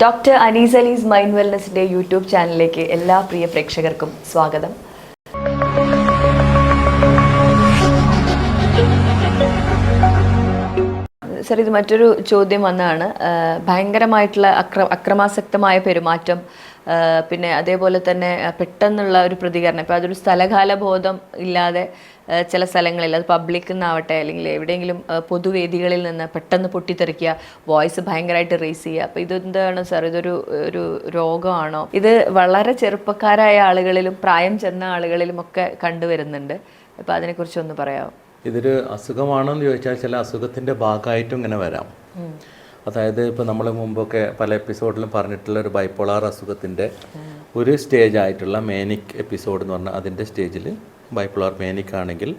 Doctor Anees Ali's mind വെൽനസിൻ്റെ YouTube ചാനലിലേക്ക് എല്ലാ പ്രിയ പ്രേക്ഷകർക്കും സ്വാഗതം. സർ, ഇത് മറ്റൊരു ചോദ്യം വന്നതാണ്. ഭയങ്കരമായിട്ടുള്ള അക്രമാസക്തമായ പെരുമാറ്റം, പിന്നെ അതേപോലെ തന്നെ പെട്ടെന്നുള്ള ഒരു പ്രതികരണം. ഇപ്പോൾ അതൊരു സ്ഥലകാല ബോധം ഇല്ലാതെ ചില സ്ഥലങ്ങളിൽ, അത് പബ്ലിക്കിൽ നിന്നാവട്ടെ അല്ലെങ്കിൽ എവിടെയെങ്കിലും പൊതുവേദികളിൽ നിന്ന് പെട്ടെന്ന് പൊട്ടിത്തെറിക്കുക, വോയിസ് ഭയങ്കരമായിട്ട് റേസ് ചെയ്യുക. അപ്പോൾ ഇതെന്താണ് സാർ, ഇതൊരു ഒരു രോഗമാണോ? ഇത് വളരെ ചെറുപ്പക്കാരായ ആളുകളിലും പ്രായം ചെന്ന ആളുകളിലും ഒക്കെ കണ്ടുവരുന്നുണ്ട്. അപ്പോൾ അതിനെക്കുറിച്ചൊന്ന് പറയാമോ? ഇതൊരു അസുഖമാണോയെന്ന് ചോദിച്ചാൽ ചില അസുഖത്തിൻ്റെ ഭാഗമായിട്ടും ഇങ്ങനെ വരാം. അതായത് ഇപ്പോൾ നമ്മൾ മുമ്പൊക്കെ പല എപ്പിസോഡിലും പറഞ്ഞിട്ടുള്ള ഒരു ബൈപ്പോളാർ അസുഖത്തിൻ്റെ ഒരു സ്റ്റേജ് ആയിട്ടുള്ള മേനിക് എപ്പിസോഡ് എന്ന് പറഞ്ഞാൽ അതിൻ്റെ സ്റ്റേജിൽ ബൈപ്പോളാർ മേനിക് ആണെങ്കിൽ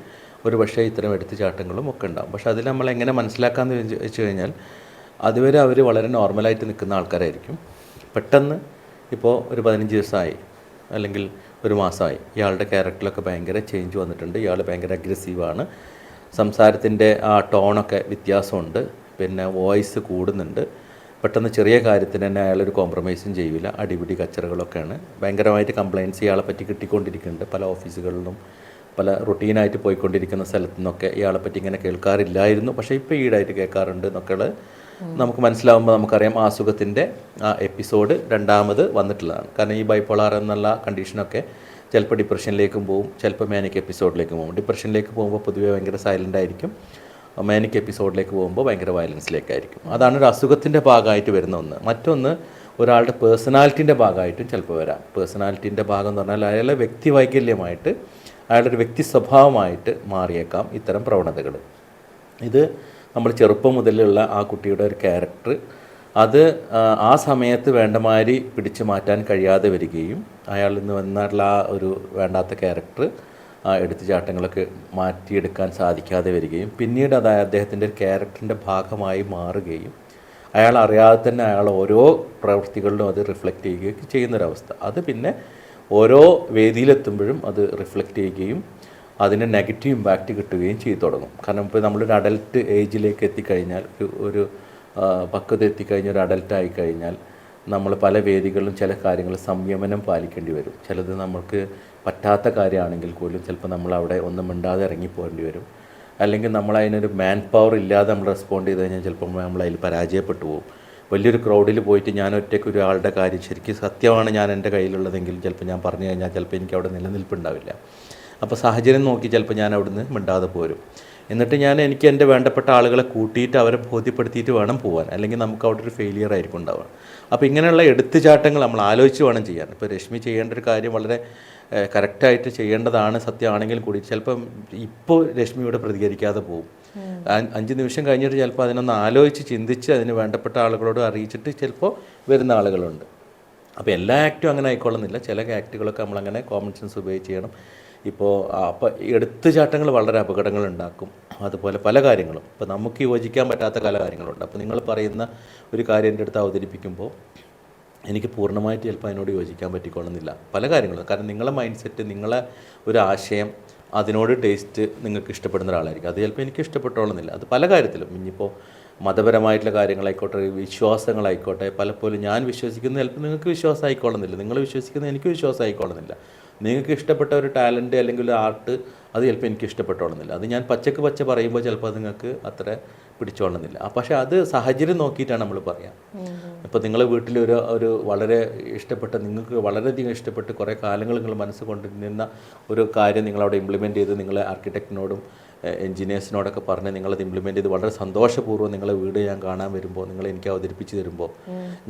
ഒരു പക്ഷേ ഇത്തരം എടുത്തുചാട്ടങ്ങളും ഒക്കെ ഉണ്ടാകും. പക്ഷേ അതിൽ നമ്മൾ എങ്ങനെ മനസ്സിലാക്കാമെന്ന് വെച്ച് കഴിഞ്ഞാൽ അതുവരെ അവർ വളരെ നോർമലായിട്ട് നിൽക്കുന്ന ആൾക്കാരായിരിക്കും. പെട്ടെന്ന് ഇപ്പോൾ ഒരു 15 ദിവസമായി അല്ലെങ്കിൽ ഒരു മാസമായി ഇയാളുടെ ക്യാരക്ടറിലൊക്കെ ഭയങ്കര ചേഞ്ച് വന്നിട്ടുണ്ട്. ഇയാൾ ഭയങ്കര അഗ്രസീവാണ്, സംസാരത്തിൻ്റെ ആ ടോണൊക്കെ വ്യത്യാസമുണ്ട്, പിന്നെ വോയിസ് കൂടുന്നുണ്ട്, പെട്ടെന്ന് ചെറിയ കാര്യത്തിന് തന്നെ അയാളൊരു കോംപ്രമൈസും ചെയ്യില്ല, അടിപിടി കച്ചറകളൊക്കെയാണ്, ഭയങ്കരമായിട്ട് കംപ്ലയിൻറ്റ്സ് ഇയാളെ പറ്റി കിട്ടിക്കൊണ്ടിരിക്കുന്നുണ്ട്. പല ഓഫീസുകളിലും പല റുട്ടീനായിട്ട് പോയിക്കൊണ്ടിരിക്കുന്ന സ്ഥലത്തു നിന്നൊക്കെ ഇയാളെപ്പറ്റി ഇങ്ങനെ കേൾക്കാറില്ലായിരുന്നു, പക്ഷേ ഇപ്പോൾ ഈടായിട്ട് കേൾക്കാറുണ്ട് എന്നൊക്കെ നമുക്ക് മനസ്സിലാവുമ്പോൾ നമുക്കറിയാം ആ അസുഖത്തിൻ്റെ ആ എപ്പിസോഡ് രണ്ടാമത് വന്നിട്ടുള്ളതാണ്. കാരണം ഈ ബൈപ്പോളാർ എന്നുള്ള കണ്ടീഷനൊക്കെ ചിലപ്പോൾ ഡിപ്രഷനിലേക്കും പോകും, ചിലപ്പോൾ മാനിക് എപ്പിസോഡിലേക്കും പോകും. ഡിപ്രഷനിലേക്ക് പോകുമ്പോൾ പൊതുവേ ഭയങ്കര സൈലൻ്റ് ആയിരിക്കും, മാനിക് എപ്പിസോഡിലേക്ക് പോകുമ്പോൾ ഭയങ്കര വയലൻസിലേക്കായിരിക്കും. അതാണ് ഒരു അസുഖത്തിൻ്റെ ഭാഗമായിട്ട് വരുന്ന ഒന്ന്. മറ്റൊന്ന് ഒരാളുടെ പേഴ്സണാലിറ്റീൻ്റെ ഭാഗമായിട്ടും ചിലപ്പോൾ വരാം. പേഴ്സണാലിറ്റീൻ്റെ ഭാഗം എന്ന് പറഞ്ഞാൽ അയാളെ വ്യക്തിവൈകല്യമായിട്ട് അയാളുടെ ഒരു വ്യക്തി സ്വഭാവമായിട്ട് മാറിയേക്കാം ഇത്തരം പ്രവണതകൾ. ഇത് നമ്മൾ ചെറുപ്പം മുതലുള്ള ആ കുട്ടിയുടെ ഒരു ക്യാരക്ടർ അത് ആ സമയത്ത് വേണ്ടമാതിരി പിടിച്ചു മാറ്റാൻ കഴിയാതെ വരികയും അയാളിൽ നിന്ന് വന്നിട്ടുള്ള ആ ഒരു വേണ്ടാത്ത ക്യാരക്ടർ എടുത്തുചാട്ടങ്ങളൊക്കെ മാറ്റിയെടുക്കാൻ സാധിക്കാതെ വരികയും പിന്നീട് അത് അദ്ദേഹത്തിൻ്റെ ഒരു ക്യാരക്ടറിൻ്റെ ഭാഗമായി മാറുകയും അയാൾ അറിയാതെ തന്നെ അയാൾ ഓരോ പ്രവൃത്തികളിലും അത് റിഫ്ലക്റ്റ് ചെയ്യുകയൊക്കെ ചെയ്യുന്നൊരവസ്ഥ. അത് പിന്നെ ഓരോ വേദിയിലെത്തുമ്പോഴും അത് റിഫ്ലക്റ്റ് ചെയ്യുകയും അതിന് നെഗറ്റീവ് ഇമ്പാക്റ്റ് കിട്ടുകയും ചെയ്തു തുടങ്ങും. കാരണം ഇപ്പോൾ നമ്മളൊരു അഡൽട്ട് ഏജിലേക്ക് എത്തിക്കഴിഞ്ഞാൽ, ഒരു പക്വത എത്തിക്കഴിഞ്ഞ ഒരു അഡൽട്ട് ആയിക്കഴിഞ്ഞാൽ നമ്മൾ പല വേദികളിലും ചില കാര്യങ്ങൾ സംയമനം പാലിക്കേണ്ടി വരും. ചിലത് നമുക്ക് പറ്റാത്ത കാര്യമാണെങ്കിൽ പോലും ചിലപ്പോൾ നമ്മളവിടെ ഒന്നും മിണ്ടാതെ ഇറങ്ങിപ്പോകേണ്ടി വരും. അല്ലെങ്കിൽ നമ്മളതിനൊരു മാൻ പവർ ഇല്ലാതെ നമ്മൾ റെസ്പോണ്ട് ചെയ്ത് കഴിഞ്ഞാൽ ചിലപ്പോൾ നമ്മളതിൽ പരാജയപ്പെട്ടു പോകും. വലിയൊരു ക്രൗഡിൽ പോയിട്ട് ഞാൻ ഒറ്റയ്ക്ക് ഒരാളുടെ കാര്യം ശരിക്കും സത്യമാണ് ഞാൻ എൻ്റെ കയ്യിലുള്ളതെങ്കിൽ ചിലപ്പോൾ ഞാൻ പറഞ്ഞു കഴിഞ്ഞാൽ ചിലപ്പോൾ എനിക്ക് അവിടെ നിലനിൽപ്പുണ്ടാവില്ല. അപ്പോൾ സാഹചര്യം നോക്കി ചിലപ്പോൾ ഞാൻ അവിടുന്ന് മിണ്ടാതെ പോരും. എന്നിട്ട് എനിക്ക് എൻ്റെ വേണ്ടപ്പെട്ട ആളുകളെ കൂട്ടിയിട്ട് അവരെ ബോധ്യപ്പെടുത്തിയിട്ട് വേണം പോകാൻ, അല്ലെങ്കിൽ നമുക്ക് അവിടെ ഒരു ഫെയിലിയർ ആയിരിക്കും ഉണ്ടാവുക. അപ്പോൾ ഇങ്ങനെയുള്ള എടുത്തുചാട്ടങ്ങൾ നമ്മൾ ആലോചിച്ച് വേണം ചെയ്യാൻ. ഇപ്പോൾ രശ്മി ചെയ്യേണ്ട ഒരു കാര്യം വളരെ കറക്റ്റായിട്ട് ചെയ്യേണ്ടതാണ്, സത്യമാണെങ്കിൽ കൂടി ചിലപ്പം ഇപ്പോൾ രശ്മിയോട് പ്രതികരിക്കാതെ പോകും. 5 നിമിഷം കഴിഞ്ഞിട്ട് ചിലപ്പോൾ അതിനൊന്ന് ആലോചിച്ച് ചിന്തിച്ച് അതിന് വേണ്ടപ്പെട്ട ആളുകളോട് അറിയിച്ചിട്ട് ചിലപ്പോൾ വരുന്ന ആളുകളുണ്ട്. അപ്പോൾ എല്ലാ ആക്റ്റും അങ്ങനെ ആയിക്കൊള്ളുന്നില്ല. ചില ആക്റ്റുകളൊക്കെ നമ്മളങ്ങനെ കോമൺ സെൻസ് ഉപയോഗിച്ച് ചെയ്യണം. ഇപ്പോൾ എടുത്തുചാട്ടങ്ങൾ വളരെ അപകടങ്ങൾ ഉണ്ടാക്കും. അതുപോലെ പല കാര്യങ്ങളും ഇപ്പോൾ നമുക്ക് യോജിക്കാൻ പറ്റാത്ത പല കാര്യങ്ങളുണ്ട്. അപ്പോൾ നിങ്ങൾ പറയുന്ന ഒരു കാര്യം എൻ്റെ അടുത്ത് അവതരിപ്പിക്കുമ്പോൾ എനിക്ക് പൂർണ്ണമായിട്ട് ചിലപ്പോൾ അതിനോട് യോജിക്കാൻ പറ്റിക്കൊള്ളുന്നില്ല പല കാര്യങ്ങളും. കാരണം നിങ്ങളെ മൈൻഡ് സെറ്റ്, നിങ്ങളെ ഒരു ആശയം, അതിനോട് ടേസ്റ്റ് നിങ്ങൾക്ക് ഇഷ്ടപ്പെടുന്ന ഒരാളായിരിക്കും. അത് ചിലപ്പോൾ എനിക്ക് ഇഷ്ടപ്പെട്ടോളുന്നില്ല. അത് പല കാര്യത്തിലും, ഇനിയിപ്പോൾ മതപരമായിട്ടുള്ള കാര്യങ്ങളായിക്കോട്ടെ, വിശ്വാസങ്ങളായിക്കോട്ടെ, പലപ്പോഴും ഞാൻ വിശ്വസിക്കുന്നത് ചിലപ്പോൾ നിങ്ങൾക്ക് വിശ്വാസം ആയിക്കോളുന്നില്ല, നിങ്ങൾ വിശ്വസിക്കുന്നത് എനിക്ക് വിശ്വാസം ആയിക്കോളുന്നില്ല. നിങ്ങൾക്ക് ഇഷ്ടപ്പെട്ട ഒരു ടാലൻറ്റ് അല്ലെങ്കിൽ ഒരു ആർട്ട് അത് ചിലപ്പോൾ എനിക്ക് ഇഷ്ടപ്പെട്ടോളുന്നില്ല. അത് ഞാൻ പച്ച പറയുമ്പോൾ ചിലപ്പോൾ അത് നിങ്ങൾക്ക് അത്ര പിടിച്ചോളുന്നില്ല. പക്ഷേ അത് സാഹചര്യം നോക്കിയിട്ടാണ് നമ്മൾ പറയാം. ഇപ്പോൾ നിങ്ങളെ വീട്ടിൽ ഒരു വളരെ ഇഷ്ടപ്പെട്ട, നിങ്ങൾക്ക് വളരെയധികം ഇഷ്ടപ്പെട്ട് കുറേ കാലങ്ങൾ നിങ്ങൾ മനസ്സ് കൊണ്ടിരുന്ന ഒരു കാര്യം നിങ്ങളവിടെ ഇംപ്ലിമെൻറ്റ് ചെയ്ത് നിങ്ങളെ ആർക്കിടെക്റ്റിനോടും എൻജിനീയേഴ്സിനോടൊക്കെ പറഞ്ഞ് നിങ്ങളത് ഇംപ്ലിമെൻറ്റ് ചെയ്ത് വളരെ സന്തോഷപൂർവ്വം നിങ്ങളെ വീട് ഞാൻ കാണാൻ വരുമ്പോൾ, നിങ്ങൾ എനിക്ക് അവതരിപ്പിച്ച് തരുമ്പോൾ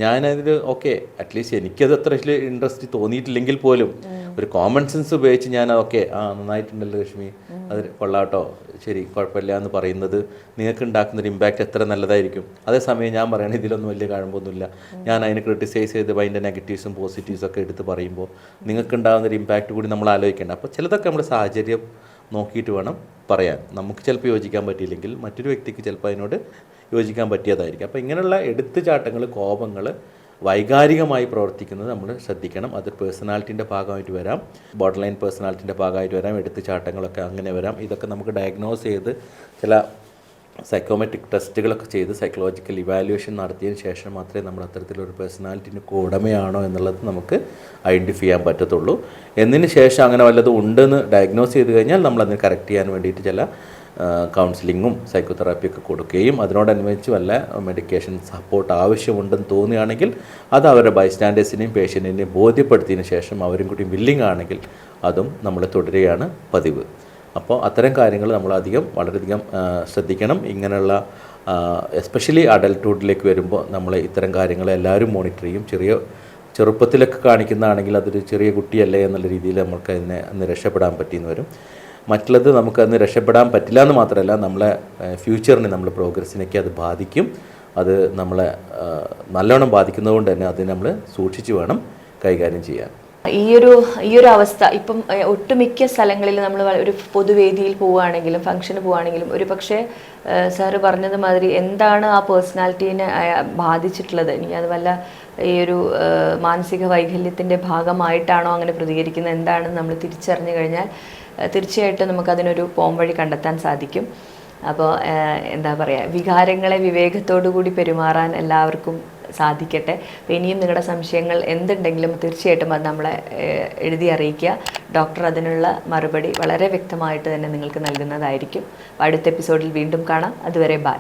ഞാനതിൽ ഓക്കെ, അറ്റ്ലീസ്റ്റ് എനിക്കത് അത്ര ഇൻട്രസ്റ്റ് തോന്നിയിട്ടില്ലെങ്കിൽ പോലും ഒരു കോമൺ സെൻസ് ഉപയോഗിച്ച് ഞാൻ ഓക്കെ, നന്നായിട്ടുണ്ടല്ലോ രശ്മി, അത് കൊള്ളാട്ടോ, ശരി, കുഴപ്പമില്ല എന്ന് പറയുന്നത് നിങ്ങൾക്ക് ഉണ്ടാക്കുന്നൊരു ഇമ്പാക്റ്റ് എത്ര നല്ലതായിരിക്കും. അതേസമയം ഞാൻ പറയുന്നത് ഇതിലൊന്നും വലിയ കഴമ്പൊന്നുമില്ല, ഞാൻ അതിനെ ക്രിട്ടിസൈസ് ചെയ്ത് അതിൻ്റെ നെഗറ്റീവ്സും പോസിറ്റീവ്സും ഒക്കെ എടുത്ത് പറയുമ്പോൾ നിങ്ങൾക്ക് ഉണ്ടാകുന്നൊരു ഇമ്പാക്റ്റ് കൂടി നമ്മൾ ആലോചിക്കേണ്ട. അപ്പോൾ ചിലതൊക്കെ നമ്മുടെ സാഹചര്യം നോക്കിയിട്ട് വേണം പറയാൻ. നമുക്ക് ചിലപ്പോൾ യോജിക്കാൻ പറ്റിയില്ലെങ്കിൽ മറ്റൊരു വ്യക്തിക്ക് ചിലപ്പോൾ അതിനോട് യോജിക്കാൻ പറ്റിയതായിരിക്കും. അപ്പോൾ ഇങ്ങനെയുള്ള എടുത്തുചാട്ടങ്ങൾ, കോപങ്ങൾ, വൈകാരികമായി പ്രവർത്തിക്കുന്നത് നമ്മൾ ശ്രദ്ധിക്കണം. അത് പേഴ്സണാലിറ്റീൻ്റെ ഭാഗമായിട്ട് വരാം, ബോർഡർ ലൈൻ പേഴ്സണാലിറ്റീൻ്റെ ഭാഗമായിട്ട് വരാം, എടുത്തുചാട്ടങ്ങളൊക്കെ അങ്ങനെ വരാം. ഇതൊക്കെ നമുക്ക് ഡയഗ്നോസ് ചെയ്ത് ചില സൈക്കോമെട്രിക് ടെസ്റ്റുകളൊക്കെ ചെയ്ത് സൈക്കോളജിക്കൽ ഇവാലുവേഷൻ നടത്തിയതിന് ശേഷം മാത്രമേ നമ്മൾ അത്തരത്തിലൊരു പേഴ്സണാലിറ്റിന് ഉടമയാണോ എന്നുള്ളത് നമുക്ക് ഐഡൻറ്റിഫൈ ചെയ്യാൻ പറ്റത്തുള്ളൂ. എന്നതിന് ശേഷം അങ്ങനെ വല്ലതും ഉണ്ടെന്ന് ഡയഗ്നോസ് ചെയ്ത് കഴിഞ്ഞാൽ നമ്മളതിനെ കറക്റ്റ് ചെയ്യാൻ വേണ്ടിയിട്ട് ചില കൗൺസിലിങ്ങും സൈക്കോതെറാപ്പിയൊക്കെ കൊടുക്കുകയും അതിനോടനുബന്ധിച്ച് വല്ല മെഡിക്കേഷൻ സപ്പോർട്ട് ആവശ്യമുണ്ടെന്ന് തോന്നുകയാണെങ്കിൽ അത് അവരുടെ ബൈസ്റ്റാൻഡേഴ്സിനെയും പേഷ്യൻറ്റിനെയും ബോധ്യപ്പെടുത്തിയതിന് ശേഷം അവരും കൂടി വില്ലിങ് ആണെങ്കിൽ അതും നമ്മൾ തുടരുകയാണ് പതിവ്. അപ്പോൾ അത്തരം കാര്യങ്ങൾ നമ്മളധികം വളരെയധികം ശ്രദ്ധിക്കണം. ഇങ്ങനെയുള്ള എസ്പെഷ്യലി അഡൽട്ട്ഹുഡിലേക്ക് വരുമ്പോൾ നമ്മൾ ഇത്തരം കാര്യങ്ങൾ എല്ലാവരും മോണിറ്റർ ചെയ്യും. ചെറുപ്പത്തിലൊക്കെ കാണിക്കുന്നതാണെങ്കിൽ അതൊരു ചെറിയ കുട്ടിയല്ലേ എന്നുള്ള രീതിയിൽ നമുക്ക് അതിനെ രക്ഷപ്പെടാൻ പറ്റിയെന്ന് വരും. മറ്റുള്ളത് നമുക്കതിന് രക്ഷപ്പെടാൻ പറ്റില്ല എന്ന് മാത്രമല്ല നമ്മളെ ഫ്യൂച്ചറിന് നമ്മളെ പ്രോഗ്രസ്സിനൊക്കെ അത് ബാധിക്കും. അത് നമ്മളെ നല്ലോണം ബാധിക്കുന്നതുകൊണ്ട് തന്നെ അത് നമ്മൾ സൂക്ഷിച്ച് വേണം കൈകാര്യം ചെയ്യാൻ. ഈ ഒരു അവസ്ഥ ഇപ്പം ഒട്ടുമിക്ക സ്ഥലങ്ങളിൽ നമ്മൾ ഒരു പൊതുവേദിയിൽ പോവുകയാണെങ്കിലും ഫംഗ്ഷന് പോവുകയാണെങ്കിലും ഒരു പക്ഷേ സാറ് പറഞ്ഞത് മാതിരി എന്താണ് ആ പേഴ്സണാലിറ്റീനെ ബാധിച്ചിട്ടുള്ളത്, ഇനി അത് വല്ല ഈ ഒരു മാനസിക വൈകല്യത്തിൻ്റെ ഭാഗമായിട്ടാണോ അങ്ങനെ പ്രതികരിക്കുന്നത് എന്താണെന്ന് നമ്മൾ തിരിച്ചറിഞ്ഞു കഴിഞ്ഞാൽ തീർച്ചയായിട്ടും നമുക്കതിനൊരു പോംവഴി കണ്ടെത്താൻ സാധിക്കും. അപ്പോൾ എന്താ പറയുക, വികാരങ്ങളെ വിവേകത്തോടു കൂടി പെരുമാറാൻ എല്ലാവർക്കും സാധിക്കട്ടെ. അപ്പോൾ ഇനിയും നിങ്ങളുടെ സംശയങ്ങൾ എന്തുണ്ടെങ്കിലും തീർച്ചയായിട്ടും അത് നമ്മളെ എഴുതി അറിയിക്കുക. ഡോക്ടർ അതിനുള്ള മറുപടി വളരെ വ്യക്തമായിട്ട് തന്നെ നിങ്ങൾക്ക് നൽകുന്നതായിരിക്കും. അടുത്ത എപ്പിസോഡിൽ വീണ്ടും കാണാം. അതുവരെ ബൈ.